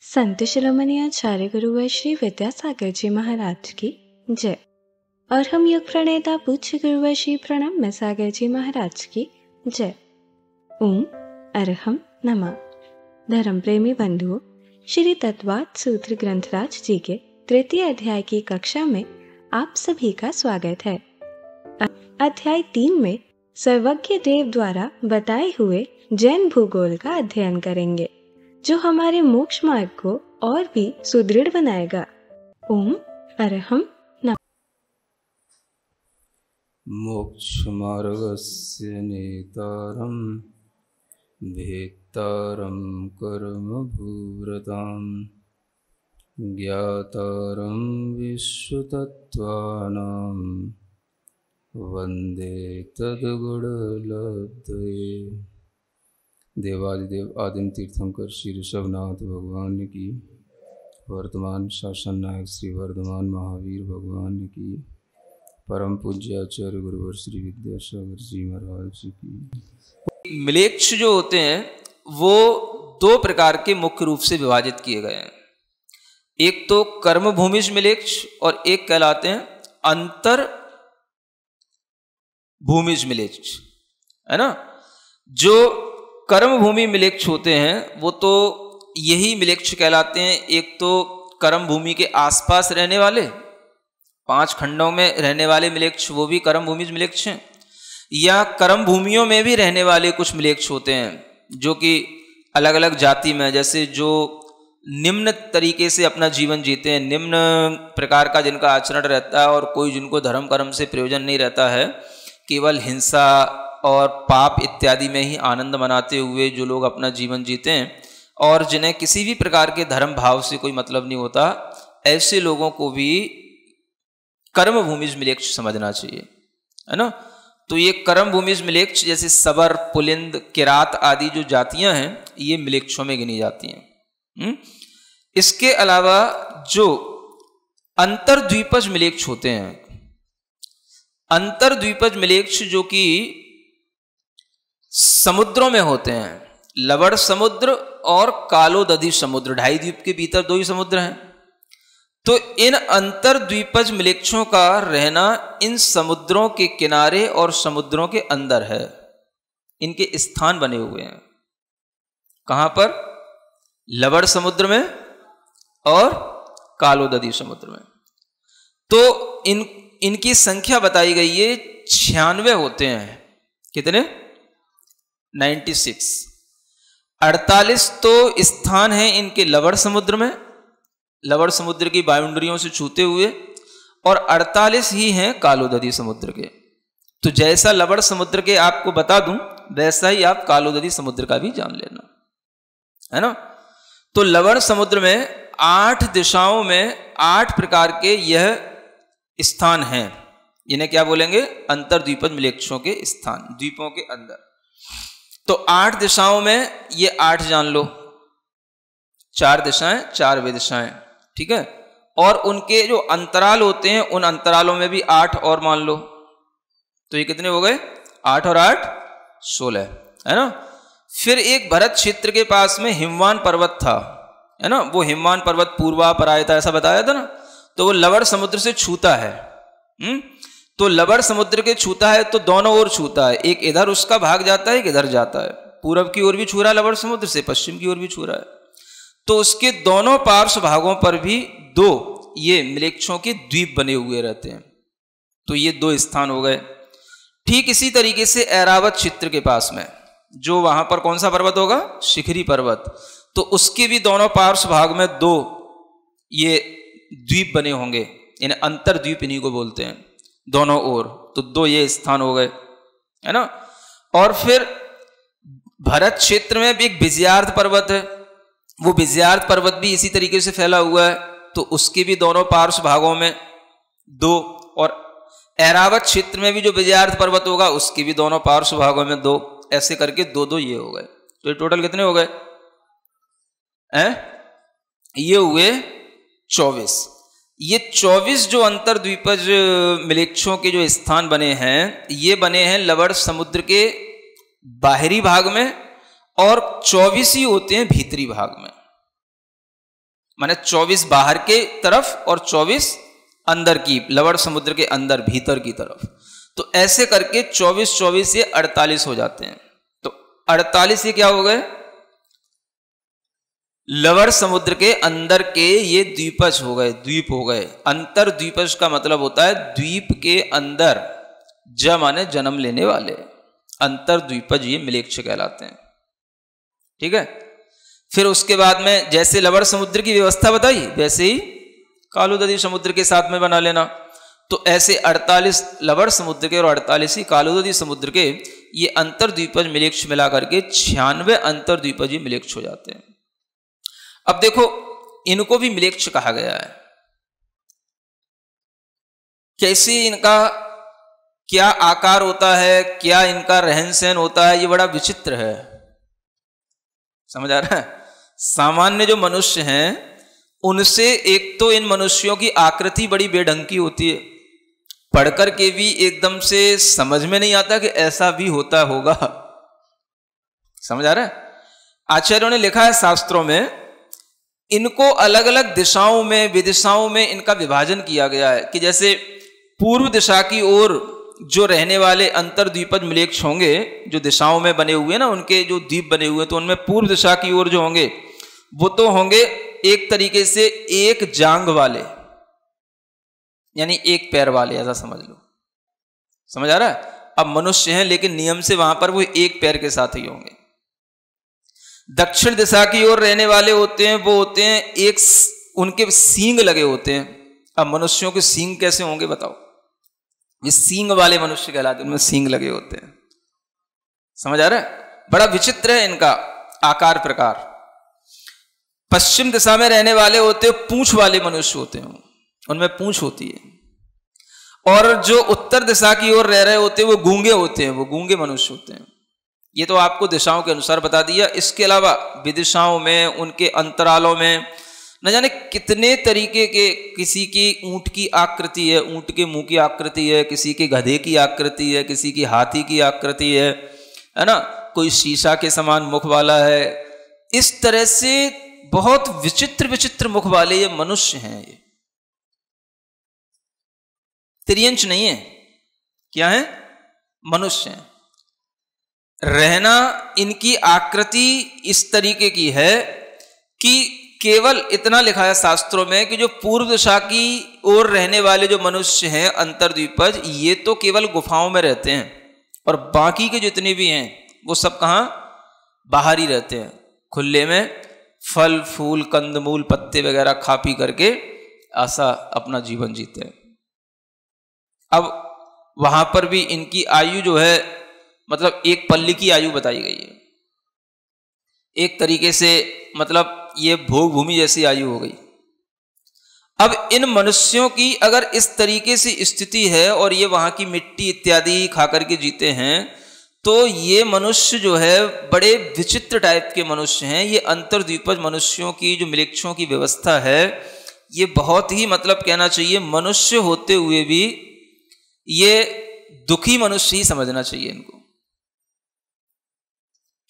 संत शिरोमणि आचार्य गुरुवर श्री विद्यासागर जी महाराज की जय। और हम योग प्रणेता पूज्य गुरुवर श्री प्रणम्य सागर जी महाराज की जय। ओम अरहम नमः। धर्म प्रेमी बंधुओं, श्री तत्वाद सूत्र ग्रंथराज जी के तृतीय अध्याय की कक्षा में आप सभी का स्वागत है। अध्याय 3 में सर्वज्ञ देव द्वारा बताए हुए जैन भूगोल का अध्ययन करेंगे, जो हमारे मोक्ष मार्ग को और भी सुदृढ़ बनाएगा। ओम अरहम नमः। मोक्ष मार्गस्य नेतारं भेत्तारं कर्मभूरतां ज्ञातारं विश्वतत्त्वानां वन्दे तद्गुणलब्धये। देवादिदेव आदिम तीर्थंकर श्री ऋषभनाथ भगवान की, वर्तमान शासन नायक श्री वर्धमान महावीर भगवान की, परम पूज्य आचार्य गुरुवर श्री विद्यासागर जी महाराज की। मिलेच्छ जो होते हैं वो दो प्रकार के मुख्य रूप से विभाजित किए गए हैं। एक तो कर्म भूमिज मिलेच्छ और एक कहलाते हैं अंतर भूमिज मिलेच्छ, है ना। जो कर्म भूमि मिलेच्छ होते हैं वो तो यही मिलेच्छ कहलाते हैं। एक तो कर्म भूमि के आसपास रहने वाले 5 खंडों में रहने वाले मिलेच्छ, वो भी कर्म भूमिज मिलेच्छ हैं। या कर्म भूमियों में भी रहने वाले कुछ मिलेच्छ होते हैं जो कि अलग अलग जाति में, जैसे जो निम्न तरीके से अपना जीवन जीते हैं, निम्न प्रकार का जिनका आचरण रहता है और कोई जिनको धर्म कर्म से प्रयोजन नहीं रहता है, केवल हिंसा और पाप इत्यादि में ही आनंद मनाते हुए जो लोग अपना जीवन जीते हैं और जिन्हें किसी भी प्रकार के धर्म भाव से कोई मतलब नहीं होता, ऐसे लोगों को भी कर्म भूमिज मिलेच्छ समझना चाहिए, है ना। तो ये कर्म भूमिज मिलेच्छ जैसे सबर, पुलिंद, किरात आदि जो जातियां हैं ये मिलेच्छों में गिनी जाती हैं। इसके अलावा जो अंतर्द्वीपज मिलेच्छ होते हैं, अंतर्द्वीपज मिलेच्छ जो कि समुद्रों में होते हैं, लवण समुद्र और कालोदधि समुद्र, 2.5 द्वीप के भीतर 2 ही समुद्र हैं। तो इन अंतर्द्वीपज मिलेच्छों का रहना इन समुद्रों के किनारे और समुद्रों के अंदर है। इनके स्थान बने हुए हैं कहां पर? लवण समुद्र में और कालोदधि समुद्र में। तो इनकी संख्या बताई गई है 96 होते हैं। कितने? 96। 48 तो स्थान हैं इनके लवण समुद्र में, लवण समुद्र की बाउंड्रियों से छूते हुए, और 48 ही हैं कालोदधि समुद्र के। तो जैसा लवण समुद्र के आपको बता दूं वैसा ही आप कालोदधि समुद्र का भी जान लेना, है ना। तो लवण समुद्र में 8 दिशाओं में 8 प्रकार के यह स्थान हैं। इन्हें क्या बोलेंगे? अंतर्द्वीपज मिलेच्छों के स्थान, द्वीपों के अंदर। तो 8 दिशाओं में ये 8 जान लो, 4 दिशाएं 4 विदिशाएं, ठीक है। और उनके जो अंतराल होते हैं उन अंतरालों में भी 8 और मान लो। तो ये कितने हो गए? 8 और 8 16, है ना। फिर एक भरत क्षेत्र के पास में हिमवान पर्वत था, है ना। वो हिमवान पर्वत पूर्वा पर आया था, ऐसा बताया था ना। तो वो लवण समुद्र से छूता है। तो लवण समुद्र के छूता है तो दोनों ओर छूता है, एक इधर उसका भाग जाता है, एक इधर जाता है। पूरब की ओर भी छू रहा है लवण समुद्र से, पश्चिम की ओर भी छू रहा है। तो उसके दोनों पार्श्व भागों पर भी 2 ये मिलेच्छों के द्वीप बने हुए रहते हैं। तो ये 2 स्थान हो गए। ठीक इसी तरीके से ऐरावत क्षेत्र के पास में, जो वहां पर कौन सा पर्वत होगा? शिखरी पर्वत। तो उसके भी दोनों पार्श्व भाग में 2 ये द्वीप बने होंगे, इन्हें अंतर्द्वीप इन्हीं को बोलते हैं, दोनों ओर। तो 2 ये स्थान हो गए, है ना। और फिर भरत क्षेत्र में भी एक विजयार्थ पर्वत है। वो विजयार्थ पर्वत भी इसी तरीके से फैला हुआ है, तो उसके भी दोनों पार्श्व भागों में 2। और ऐरावत क्षेत्र में भी जो विजयार्थ पर्वत होगा उसके भी दोनों पार्श्व भागों में 2। ऐसे करके 2-2 ये हो गए। तो ये टोटल कितने हो गए? ये हुए 24। ये 24 जो अंतर्द्वीपज मिलेच्छों के जो स्थान बने हैं, ये बने हैं लवण समुद्र के बाहरी भाग में और 24 ही होते हैं भीतरी भाग में। माने 24 बाहर के तरफ और 24 अंदर की, लवण समुद्र के अंदर भीतर की तरफ। तो ऐसे करके 24 ये 48 हो जाते हैं। तो 48 ये क्या हो गए? लवण समुद्र के अंदर के ये द्वीपज हो गए, द्वीप हो गए। अंतर द्वीपज का मतलब होता है द्वीप के अंदर, ज माने जन्म लेने वाले, अंतर द्वीपज ये मिलेच्छ कहलाते हैं। ठीक है। फिर उसके बाद में जैसे लवण समुद्र की व्यवस्था बताई वैसे ही कालोदधी समुद्र के साथ में बना लेना। तो ऐसे 48 लवण समुद्र के और 48 ही कालोदधी समुद्र के ये अंतर द्वीपज मिलेच्छ मिला करके 96 अंतर द्वीपज मिलेच्छ हो जाते हैं। अब देखो इनको भी मिलेच्छ कहा गया है। कैसे इनका क्या आकार होता है, क्या इनका रहन सहन होता है, ये बड़ा विचित्र है। समझ आ रहा है? सामान्य जो मनुष्य हैं उनसे एक तो इन मनुष्यों की आकृति बड़ी बेढंग की होती है, पढ़कर के भी एकदम से समझ में नहीं आता कि ऐसा भी होता होगा। समझ आ रहा है? आचार्यों ने लिखा है शास्त्रों में, इनको अलग अलग दिशाओं में, विदिशाओं में इनका विभाजन किया गया है कि जैसे पूर्व दिशा की ओर जो रहने वाले अंतर द्वीपज मिलेच्छ होंगे, जो दिशाओं में बने हुए ना, उनके जो द्वीप बने हुए, तो उनमें पूर्व दिशा की ओर जो होंगे वो तो होंगे एक तरीके से एक जांग वाले, यानी एक पैर वाले, ऐसा समझ लो। समझ आ रहा है? अब मनुष्य हैं लेकिन नियम से वहां पर वो एक पैर के साथ ही होंगे। दक्षिण दिशा की ओर रहने वाले होते हैं, वो होते हैं एक, उनके सींग लगे होते हैं। अब मनुष्यों के सींग कैसे होंगे बताओ? ये सींग वाले मनुष्य कहलाते हैं, उनमें सींग लगे होते हैं। समझ आ रहा है? बड़ा विचित्र है इनका आकार प्रकार। पश्चिम दिशा में रहने वाले होते हैं, पूंछ वाले मनुष्य होते हैं, उनमें पूंछ होती है। और जो उत्तर दिशा की ओर रह रहे होते हैं वो गूंगे होते हैं, वो गूंगे मनुष्य होते हैं। ये तो आपको दिशाओं के अनुसार बता दिया। इसके अलावा विदिशाओं में, उनके अंतरालों में न जाने कितने तरीके के, किसी की ऊंट की आकृति है, ऊंट के मुंह की आकृति है, किसी के गधे की आकृति है, किसी की हाथी की आकृति है ना, कोई शीशा के समान मुख वाला है। इस तरह से बहुत विचित्र विचित्र मुख वाले ये मनुष्य हैं। ये तिर्यंच नहीं है, क्या है? मनुष्य हैं। रहना इनकी आकृति इस तरीके की है कि केवल इतना लिखा है शास्त्रों में कि जो पूर्व दिशा की ओर रहने वाले जो मनुष्य हैं अंतर्द्वीपज, ये तो केवल गुफाओं में रहते हैं, और बाकी के जितने भी हैं वो सब कहाँ? बाहर ही रहते हैं, खुले में फल फूल कंदमूल पत्ते वगैरह खा पी करके ऐसा अपना जीवन जीते हैं। अब वहां पर भी इनकी आयु जो है, मतलब एक पल्ली की आयु बताई गई है। एक तरीके से मतलब ये भोग भूमि जैसी आयु हो गई। अब इन मनुष्यों की अगर इस तरीके से स्थिति है और ये वहां की मिट्टी इत्यादि खा करके जीते हैं, तो ये मनुष्य जो है बड़े विचित्र टाइप के मनुष्य हैं। ये अंतर्द्वीपज मनुष्यों की जो मिलेच्छों की व्यवस्था है, ये बहुत ही मतलब कहना चाहिए मनुष्य होते हुए भी ये दुखी मनुष्य ही समझना चाहिए इनको।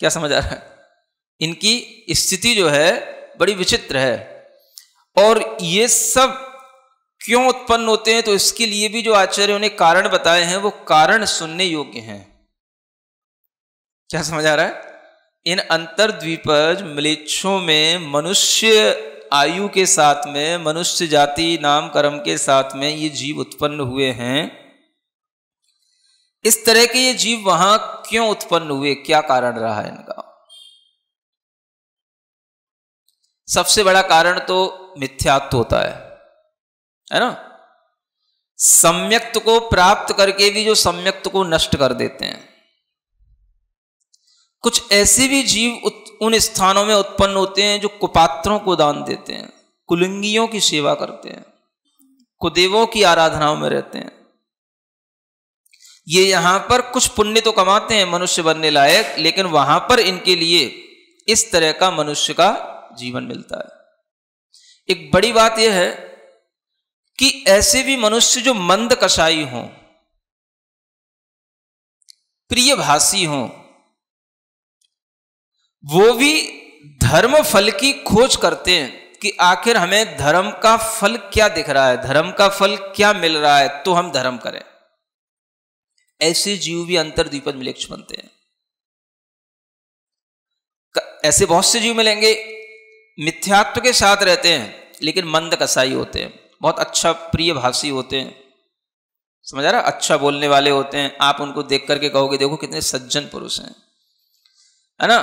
क्या समझ आ रहा है? इनकी स्थिति जो है बड़ी विचित्र है। और ये सब क्यों उत्पन्न होते हैं, तो इसके लिए भी जो आचार्यों ने कारण बताए हैं वो कारण सुनने योग्य हैं। क्या समझ आ रहा है? इन अंतर्द्वीपज मिलेच्छों में मनुष्य आयु के साथ में, मनुष्य जाति नाम कर्म के साथ में ये जीव उत्पन्न हुए हैं। इस तरह के ये जीव वहां क्यों उत्पन्न हुए, क्या कारण रहा है इनका? सबसे बड़ा कारण तो मिथ्यात्व होता है ना। सम्यक्त को प्राप्त करके भी जो सम्यक्त को नष्ट कर देते हैं। कुछ ऐसे भी जीव उन स्थानों में उत्पन्न होते हैं जो कुपात्रों को दान देते हैं, कुलिंगियों की सेवा करते हैं, कुदेवों की आराधनाओं में रहते हैं। ये यहां पर कुछ पुण्य तो कमाते हैं मनुष्य बनने लायक, लेकिन वहां पर इनके लिए इस तरह का मनुष्य का जीवन मिलता है। एक बड़ी बात यह है कि ऐसे भी मनुष्य जो मंद कषाई हों, प्रियभाषी हों, वो भी धर्म फल की खोज करते हैं कि आखिर हमें धर्म का फल क्या दिख रहा है, धर्म का फल क्या मिल रहा है, तो हम धर्म करें। ऐसे जीव भी अंतर्द्वीपज म्लेच्छ बनते हैं। ऐसे बहुत से जीव मिलेंगे मिथ्यात्व के साथ रहते हैं लेकिन मंद कसाई होते हैं, बहुत अच्छा प्रिय भाषी होते हैं, समझ आ रहा, अच्छा बोलने वाले होते हैं। आप उनको देख करके कहोगे देखो कितने सज्जन पुरुष हैं, है ना,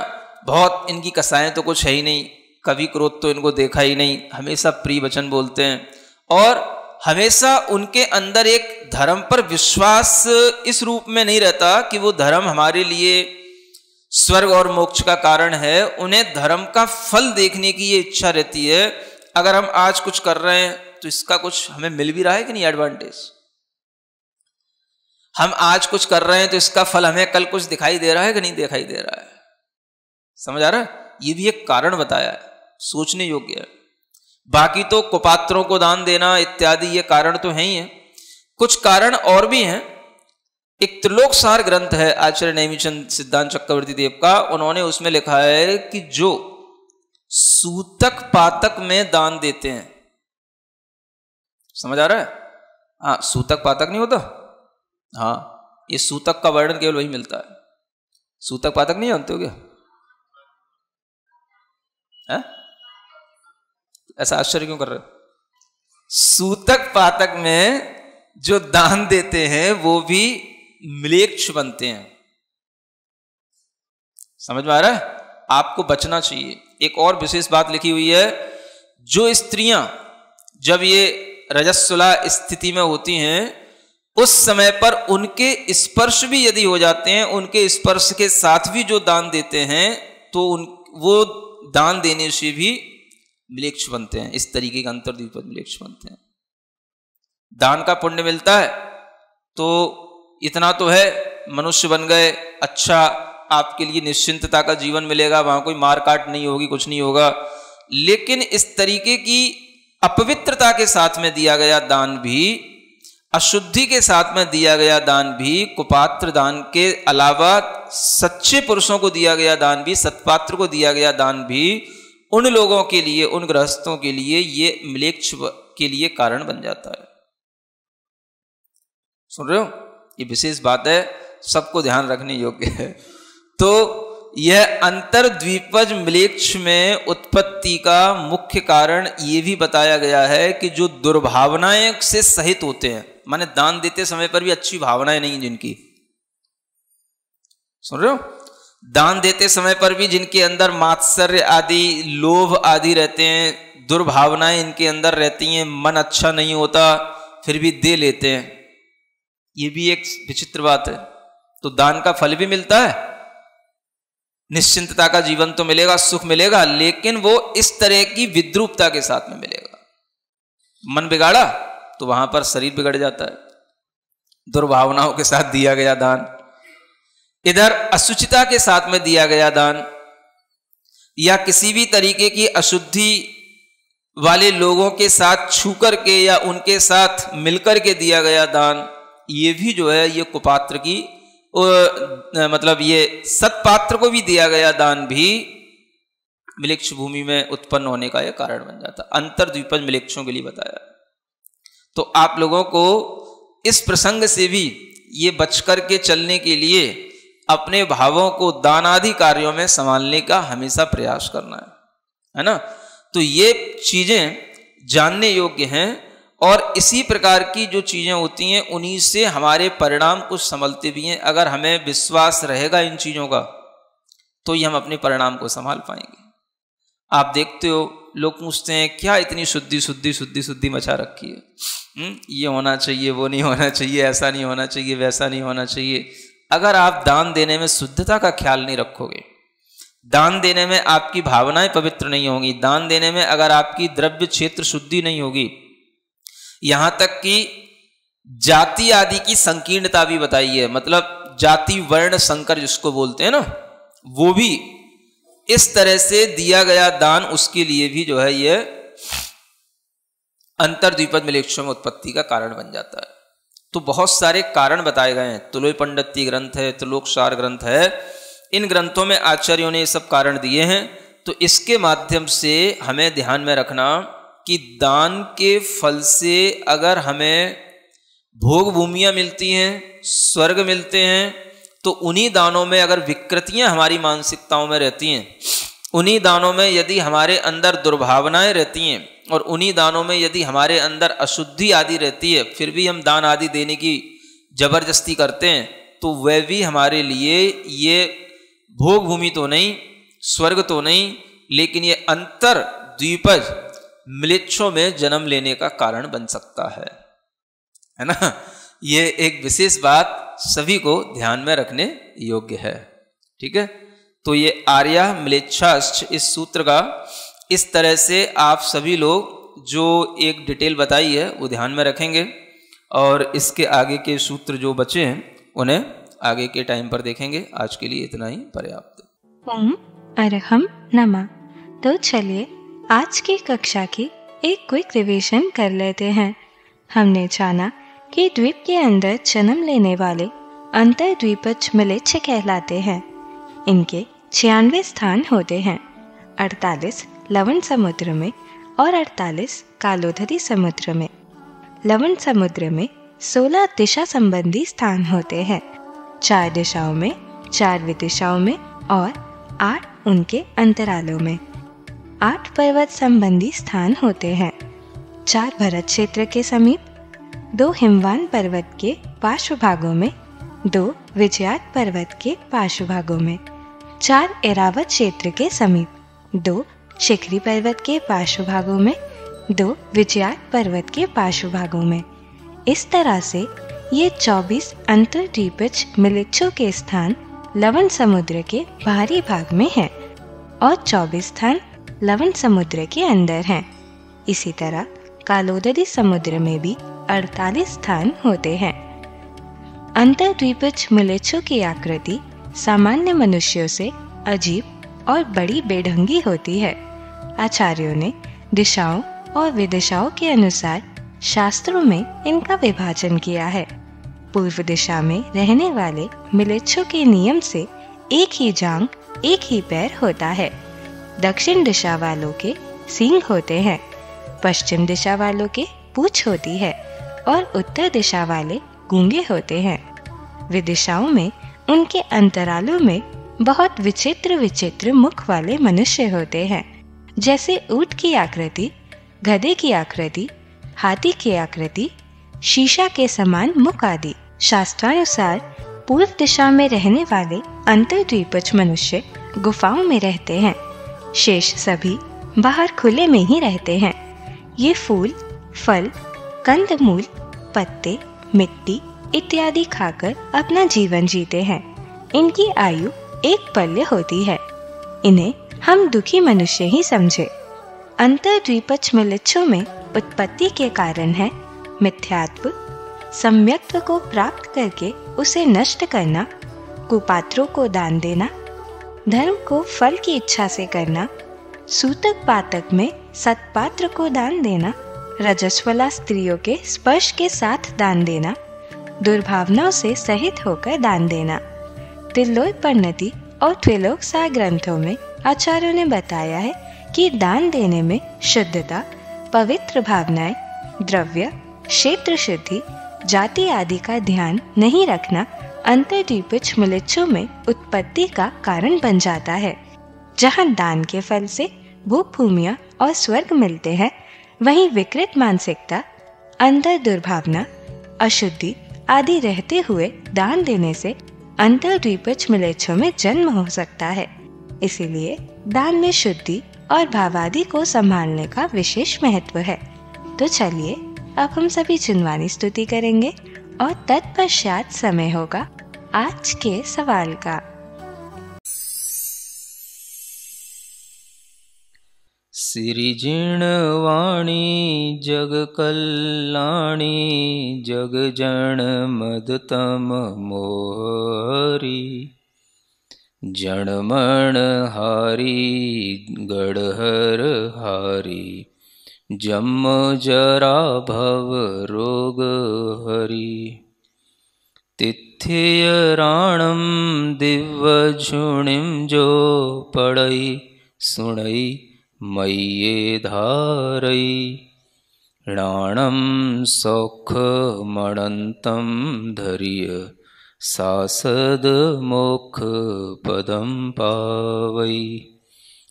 बहुत इनकी कसाएं तो कुछ है ही नहीं, कभी क्रोध तो इनको देखा ही नहीं, हमेशा प्रिय वचन बोलते हैं और हमेशा उनके अंदर एक धर्म पर विश्वास इस रूप में नहीं रहता कि वो धर्म हमारे लिए स्वर्ग और मोक्ष का कारण है। उन्हें धर्म का फल देखने की ये इच्छा रहती है, अगर हम आज कुछ कर रहे हैं तो इसका कुछ हमें मिल भी रहा है कि नहीं एडवांटेज, हम आज कुछ कर रहे हैं तो इसका फल हमें कल कुछ दिखाई दे रहा है कि नहीं दिखाई दे रहा है, समझ आ रहा है। ये भी एक कारण बताया है, सोचने योग्य है। बाकी तो कुपात्रों को दान देना इत्यादि ये कारण तो है ही है, कुछ कारण और भी हैं। एक त्रिलोकसार ग्रंथ है आचार्य नेमिचंद सिद्धांत चक्रवर्ती देव का, उन्होंने उसमें लिखा है कि जो सूतक पातक में दान देते हैं, समझ आ रहा है, हाँ सूतक पातक नहीं होता, हाँ ये सूतक का वर्णन केवल वही मिलता है, सूतक पातक नहीं जानते हो क्या है? ऐसा आश्चर्य क्यों कर रहे हो? सूतक पातक में जो दान देते हैं वो भी म्लेच्छ बनते हैं, समझ में आ रहा है। आपको बचना चाहिए। एक और विशेष बात लिखी हुई है, जो स्त्रियां जब ये रजस्वला स्थिति में होती हैं उस समय पर उनके स्पर्श भी यदि हो जाते हैं, उनके स्पर्श के साथ भी जो दान देते हैं तो वो दान देने से भी म्लेच्छ बनते हैं। इस तरीके का अंतर्द्वीपज म्लेच्छ बनते हैं। दान का पुण्य मिलता है तो इतना तो है, मनुष्य बन गए, अच्छा आपके लिए निश्चिंतता का जीवन मिलेगा, वहां कोई मार काट नहीं होगी, कुछ नहीं होगा। लेकिन इस तरीके की अपवित्रता के साथ में दिया गया दान भी, अशुद्धि के साथ में दिया गया दान भी, कुपात्र दान के अलावा सच्चे पुरुषों को दिया गया दान भी, सत्पात्र को दिया गया दान भी, उन लोगों के लिए, उन गृहस्थों के लिए ये म्लेच्छ के लिए कारण बन जाता है। सुन रहे हो, ये विशेष बात है, सबको ध्यान रखने योग्य है। तो यह अंतर्द्वीपज म्लेच्छ में उत्पत्ति का मुख्य कारण ये भी बताया गया है कि जो दुर्भावनाएं से सहित होते हैं, माने दान देते समय पर भी अच्छी भावनाएं नहीं जिनकी, सुन रहे हो, दान देते समय पर भी जिनके अंदर मात्सर्य आदि, लोभ आदि रहते हैं, दुर्भावनाएं इनके अंदर रहती हैं, मन अच्छा नहीं होता फिर भी दे लेते हैं, ये भी एक विचित्र बात है। तो दान का फल भी मिलता है, निश्चिंतता का जीवन तो मिलेगा, सुख मिलेगा, लेकिन वो इस तरह की विद्रूपता के साथ में मिलेगा। मन बिगाड़ा तो वहां पर शरीर बिगड़ जाता है, दुर्भावनाओं के साथ दिया गया दान, इधर असुचिता के साथ में दिया गया दान, या किसी भी तरीके की अशुद्धि वाले लोगों के साथ छू करके या उनके साथ मिलकर के दिया गया दान, ये भी जो है ये कुपात्र की मतलब ये सत्पात्र को भी दिया गया दान भी म्लेच्छ भूमि में उत्पन्न होने का यह कारण बन जाता। अंतर्द्वीपज म्लेच्छों के लिए बताया। तो आप लोगों को इस प्रसंग से भी ये बच करके चलने के लिए अपने भावों को दान आदि कार्यों में संभालने का हमेशा प्रयास करना है ना। तो ये चीजें जानने योग्य हैं और इसी प्रकार की जो चीजें होती हैं उन्हीं से हमारे परिणाम कुछ संभलते भी हैं। अगर हमें विश्वास रहेगा इन चीजों का तो ही हम अपने परिणाम को संभाल पाएंगे। आप देखते हो लोग पूछते हैं क्या इतनी शुद्धि शुद्धि शुद्धि शुद्धि मचा रखी है, ये होना चाहिए, वो नहीं होना चाहिए, ऐसा नहीं होना चाहिए, वैसा नहीं होना चाहिए। अगर आप दान देने में शुद्धता का ख्याल नहीं रखोगे, दान देने में आपकी भावनाएं पवित्र नहीं होंगी, दान देने में अगर आपकी द्रव्य क्षेत्र शुद्धि नहीं होगी, यहां तक कि जाति आदि की संकीर्णता भी बताई है, मतलब जाति वर्ण संकर जिसको बोलते हैं ना, वो भी इस तरह से दिया गया दान उसके लिए भी जो है ये अंतर्द्वीपज म्लेच्छों में उत्पत्ति का कारण बन जाता है। तो बहुत सारे कारण बताए गए हैं। तुलोय पंडिती ग्रंथ है, त्रिलोकसार ग्रंथ है, इन ग्रंथों में आचार्यों ने ये सब कारण दिए हैं। तो तो इसके माध्यम से हमें ध्यान में रखना कि दान के फल से अगर हमें भोग भूमियाँ मिलती हैं, स्वर्ग मिलते हैं, तो उन्हीं दानों में अगर विकृतियाँ हमारी मानसिकताओं में रहती हैं, उन्हीं दानों में यदि हमारे अंदर दुर्भावनाएं रहती हैं और उन्हीं दानों में यदि हमारे अंदर अशुद्धि आदि रहती है, फिर भी हम दान आदि देने की जबरदस्ती करते हैं, तो वह भी हमारे लिए ये भोग भूमि तो नहीं, स्वर्ग तो नहीं, लेकिन ये अंतर द्विपज म्लेच्छों में जन्म लेने का कारण बन सकता है ना। ये एक विशेष बात सभी को ध्यान में रखने योग्य है। ठीक है, तो ये आर्या म्लेच्छाश्च इस सूत्र का इस तरह से आप सभी लोग जो एक डिटेल बताई है वो ध्यान में रखेंगे और इसके आगे के सूत्र जो बचे हैं उन्हें आगे के टाइम पर देखेंगे। आज के लिए इतना ही पर्याप्त। ओम अरहम नमः। तो चलिए आज की कक्षा की एक क्विक रिवीजन कर लेते हैं। हमने जाना कि द्वीप के अंदर जन्म लेने वाले अंतर द्वीपज म्लेच्छ कहलाते हैं। इनके 96 स्थान होते हैं, 48 लवण समुद्र में और 48 कालोधरी समुद्र में। लवण समुद्र में 16 दिशा संबंधी स्थान होते हैं, 4 दिशाओं में, 4 विदिशाओं में और 8 उनके अंतरालों में। 8 पर्वत संबंधी स्थान होते हैं, 4 भरत क्षेत्र के समीप, 2 हिमवान पर्वत के पार्श्व भागों में, 2 विजयात पर्वत के पार्श्व भागों में, 4 एरावत क्षेत्र के समीप, 2 शिखरी पर्वत के पार्श्व भागों में, 2 विजयात पर्वत के पार्श्व भागों में। इस तरह से ये 24 अंतर्द्वीपज म्लेच्छों के स्थान लवण समुद्र के बाहरी भाग में हैं और 24 स्थान लवण समुद्र के अंदर हैं। इसी तरह कालोदरी समुद्र में भी 48 स्थान होते हैं। अंतर्द्वीपज म्लेच्छों की आकृति सामान्य मनुष्यों से अजीब और बड़ी बेढंगी होती है। आचार्यों ने दिशाओं और विदिशाओं के अनुसार शास्त्रों में इनका विभाजन किया है। पूर्व दिशा में रहने वाले म्लेच्छों के नियम से एक ही जांघ, एक ही पैर होता है। दक्षिण दिशा वालों के सींग होते हैं, पश्चिम दिशा वालों के पूंछ होती है और उत्तर दिशा वाले गूंगे होते हैं। विदिशाओं में उनके अंतरालों में बहुत विचित्र विचित्र मुख वाले मनुष्य होते हैं, जैसे ऊंट की आकृति, गधे की आकृति, हाथी की आकृति, शीशा के समान मुख आदि। शास्त्रानुसार पूर्व दिशा में रहने वाले अंतर्द्वीपज मनुष्य गुफाओं में रहते हैं, शेष सभी बाहर खुले में ही रहते हैं। ये फूल, फल, कंदमूल, पत्ते, मिट्टी इत्यादि खाकर अपना जीवन जीते हैं। इनकी आयु एक पल्य होती है। इन्हें हम दुखी मनुष्य ही समझे। अंतर्द्वीपज म्लेच्छों में उत्पत्ति के कारण है मिथ्यात्व, सम्यक्त्व को प्राप्त करके उसे नष्ट करना, कुपात्रों को दान देना, धर्म को फल की इच्छा से करना, सूतक पातक में सत्पात्र को दान देना, रजस्वला स्त्रियों के स्पर्श के साथ दान देना, दुर्भावनाओं से सहित होकर दान देना। त्रिलोक परिणति और त्रिलोक सार ग्रंथों में आचार्यों ने बताया है कि दान देने में शुद्धता, पवित्र भावनाएं, द्रव्य, क्षेत्र शुद्धि, जाति आदि का ध्यान नहीं रखना अंतर्द्वीपज म्लेच्छों में उत्पत्ति का कारण बन जाता है। जहाँ दान के फल से भूख भूमियाँ और स्वर्ग मिलते हैं, वहीं विकृत मानसिकता, अंतर दुर्भावना, अशुद्धि आदि रहते हुए दान देने से अंतर्द्वीपज म्लेच्छों में जन्म हो सकता है। इसीलिए दान में शुद्धि और भावादि को संभालने का विशेष महत्व है। तो चलिए अब हम सभी जिनवानी स्तुति करेंगे और तत्पश्चात समय होगा आज के सवाल का। सिरिजिणवाणी जग कल्याणी जग जन मदतम मोहरी जनमण हारी गढ़हर हारी जम जरा भव रोग हरि तिथ्य राणम दिव्य झुणिम जो पड़ई सुणई मय्ये धारई णाणं सौखमणन्तं धर्य सासद मोक्ष पदं पावै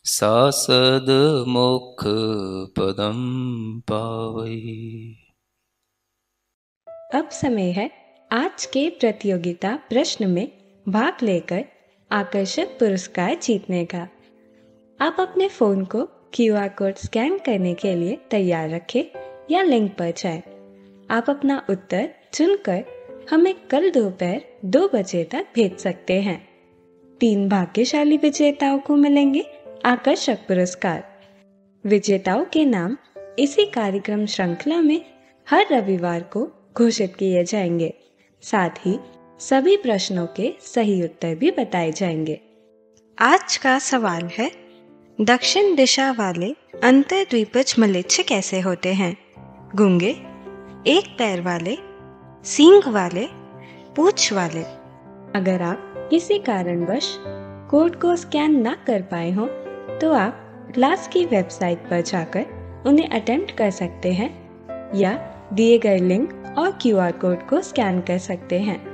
सासद मोक्ष पदं पावै। अब समय है आज के प्रतियोगिता प्रश्न में भाग लेकर आकर्षक पुरस्कार जीतने का। आप अपने फोन को QR कोड स्कैन करने के लिए तैयार रखें या लिंक पर जाएं। आप अपना उत्तर चुनकर हमें कल दोपहर 2 बजे तक भेज सकते हैं। 3 भाग्यशाली विजेताओं को मिलेंगे आकर्षक पुरस्कार। विजेताओं के नाम इसी कार्यक्रम श्रृंखला में हर रविवार को घोषित किए जाएंगे। साथ ही सभी प्रश्नों के सही उत्तर भी बताए जाएंगे। आज का सवाल है, दक्षिण दिशा वाले अंतर्द्वीपज मलेच्छ कैसे होते हैं? गूंगे, एक पैर वाले, सींग वाले, पूंछ वाले। अगर आप किसी कारणवश कोड को स्कैन ना कर पाए हो तो आप क्लास की वेबसाइट पर जाकर उन्हें अटेम्प्ट कर सकते हैं या दिए गए लिंक और QR कोड को स्कैन कर सकते हैं।